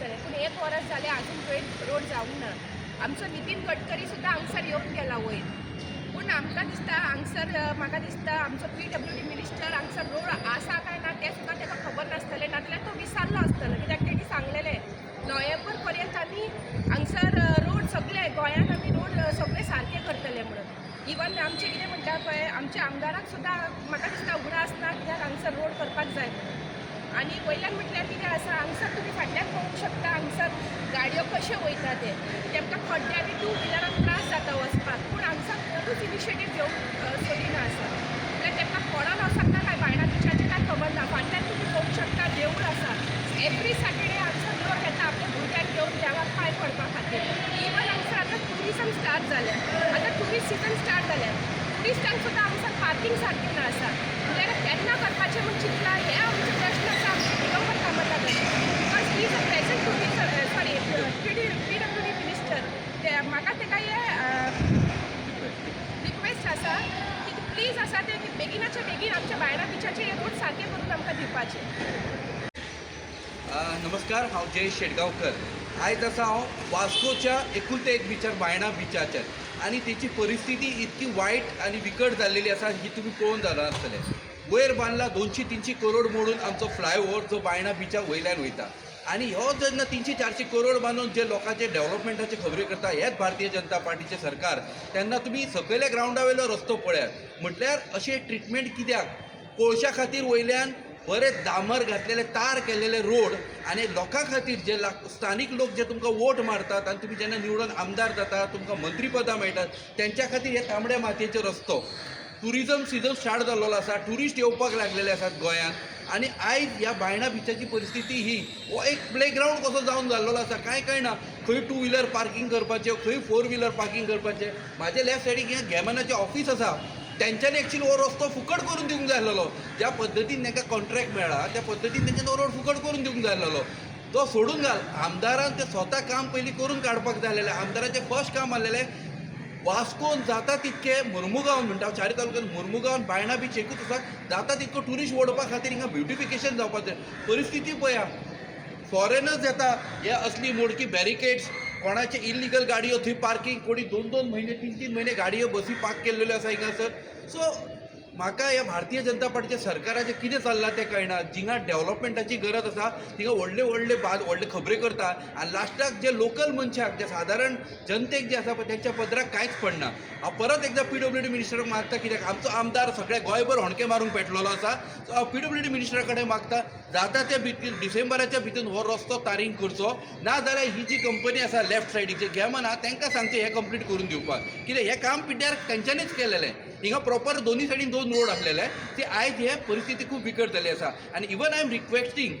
करतले पूण 1 वर्स जालें आजून थंय रोड जावंक ना. आमचो नितीन गडकरी सुद्दां हांगसर येवंक गेला वयर. पूण आमकां दिसता हांगसर म्हाका दिसता आमचो PWD मिनिस्टर हांगसर रोड आसा काय ना तें सुद्दां ताका खबर नासतलें, नाजाल्यार तो विसरलो आसतलो. कित्याक तेणी सांगलेलें नोव्हेंबर पर्यंत आमी हांगसर रोड सगळे गोंयांत आमी रोड सगळे सारके करतले म्हणून. इवन आमचे कितें म्हणटा पळय आमच्या आमदाराक सुद्दां म्हाका दिसता उगडास ना कित्याक हांगसर रोड करपाक जाय म्हणून. आनी वयल्यान म्हटल्यार कितें आसा हांगसर तुमी फाटल्यान पळोवंक शकता हांगसर गाडयो कशे वयता ते तेमकां खड्ड्यांनी 2 व्हिलरांक त्रास जाता वचपाक. पूण हांगसर कोणूच इनिशिएटीव घेवंक सोदिना आसा. म्हळ्यार तेमकां कोणा वचना काय बायणा बिचाचें काय खबर ना. फाटल्यान तुमी पळोवंक शकता देवूळ आसा. एवरी सॅटर्डे हांगसर लोक येता आपल्या भुरग्यांक घेवन देवाक पांय पडपा खातीर. इवन हांगसर आतां ट्युरिजम स्टार्ट जालें. आतां ट्युरिस्ट सिजन स्टार्ट जालें. ट्युरिस्टांक सुद्दां हांगसर पार्किंग सारकें ना आसा. म्हळ्यार केन्ना करपाचें म्हूण चिंतला हे आमचे प्रश्न आसा आमचे निगमन Kamat because he is a present PWD minister. म्हाका ताका हे रिक्वेस्ट आसा की प्लीज आसा ते बेगिनाच्या बेगीन आमच्या बायणा बिचाचे हे रोड सारके करून आमकां दिवपाचे. नमस्कार, हांव जयेश शेटगांवकर. आयज आसा हांव वास्कोच्या एकुलते एक बिचार बायणा बिचाचेर आनी तेची परिस्थिती इतकी वायट आनी विकट जाल्लेली आसा ही तुमी पळोवन जाणा आसतलें. वयर बांदला 200-300 करोड मोडून आमचो फ्लायओव्हर जो बायणा बिचा वयल्यान वयता आनी हो जेन्ना 300-400 करोड बांदून जे लोकांचे डेव्हलपमेंटाचे खबऱ्यो करता हेच भारतीय जनता पार्टीचे सरकार, तेन्ना तुमी सकयल्या ग्रावंडा वयलो रस्तो पळयात. म्हटल्यार अशें ट्रिटमेंट कित्याक? कोळशा खातीर वयल्यान बरे दामर घातलेले तार केलेले रोड आनी लोकां खातीर जे स्थानीक लोक जे तुमकां वोट मारतात आनी तुमी जेन्ना निवडून आमदार जाता तुमकां मंत्रीपदां मेळटात तेंच्या खातीर हे तांबड्या मातयेचो रस्तो. टुरिजम सिजन स्टार्ट जाल्लो आसा, ट्युरिस्ट येवपाक लागलेले आसात गोंयांत आनी आयज ह्या बायणा बिचाची परिस्थिती ही हो एक प्लेग्रावंड कसो जावन जाल्लो आसा. कांय कळना खंय 2 व्हिलर पार्किंग करपाचें, खंय 4 व्हिलर पार्किंग करपाचें. म्हाजे लेफ्ट सायडीक हें गॅमनाचें ऑफिस आसा. तेंच्यांनी एक्चुअली हो रस्तो फुकट करून दिवंक जाय आसलेलो. ज्या पद्दतीन तांकां कॉन्ट्रॅक्ट मेळ्ळा त्या पद्दतीन तेंच्यांनी हो रोड फुकट करून दिवंक जाय आसलेलो. तो सोडून घाल. आमदारान तें स्वता काम पयलीं करून काडपाक जाय आसलेलें. आमदाराचें फर्स्ट काम आसलेलें वास्कोन जाता तितके मुर्मुगांव म्हणटा चारी तालुक्यात मुर्मुगांव बायणा बीच एकूच आसा जाता तितको ट्युरिस्ट ओडपा खातीर हिंगा ब्युटिफिकेशन जावपाक जाय. परिस्थिती पळया, फॉरेनर्स येता हे असली मोडकी बॅरिकेड्स, कोणाचे इल्लिगल गाडयो थंय पार्किंग, कोणी 2-2 म्हयने 3-3 म्हयने गाडयो बसी पार्क केल्ल्यो आसा हिंगासर. सो म्हाका ह्या भारतीय जनता पार्टीच्या सरकाराचें कितें चल्लां तें कळना. जिंगा डेव्हलपमेंटाची गरज आसा थिंगा व्हडले खबरे करता आनी लास्टाक जे लोकल मनशाक जे सादारण जनतेक जे आसा पळय तेंच्या पदराक कांयच पडना. हांव परत एकदां PWD मिनिस्टराक मागता कित्याक आमचो आमदार सगळे गोंयभर होणके मारूंक पेटलेलो आसा. सो हांव PWD मिनिस्टरा कडेन मागता जाता ते भितर डिसेंबराच्या भितर हो रस्तो तारीख करचो. नाजाल्यार ही जी कंपनी आसा लेफ्ट सायडीचे गॅमना तांकां सांगचें हें कंप्लीट करून दिवपाक. कित्याक हें काम पिड्ड्यार तेंच्यांनीच केलेलें. हिंगा प्रॉपर दोनी सायडीन 2 रोड आसलेले ते आयज हे परिस्थिती खूब विकट जाली आसा. आनी even I am requesting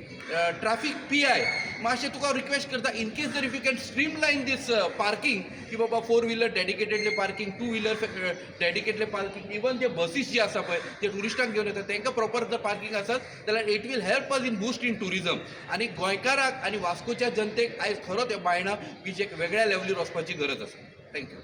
traffic PI मातशें तुका रिक्वेस्ट करता इन केस जर if you can streamline this parking की बाबा 4 व्हिलर डेडिकेटेडले पार्किंग, 2 व्हिलर डेडिकेटले पार्किंग, इवन जे बसीस जे आसा पळय ते टुरिस्टांक घेवन येतात तांकां प्रॉपर जर पार्किंग आसत जाल्यार it will help us in boost in tourism. आनी गोंयकाराक आनी वास्कोच्या जनतेक आयज खरोच हे बायणा बीच एक वेगळ्या लेवलीर वचपाची गरज आसा. थँक्यू.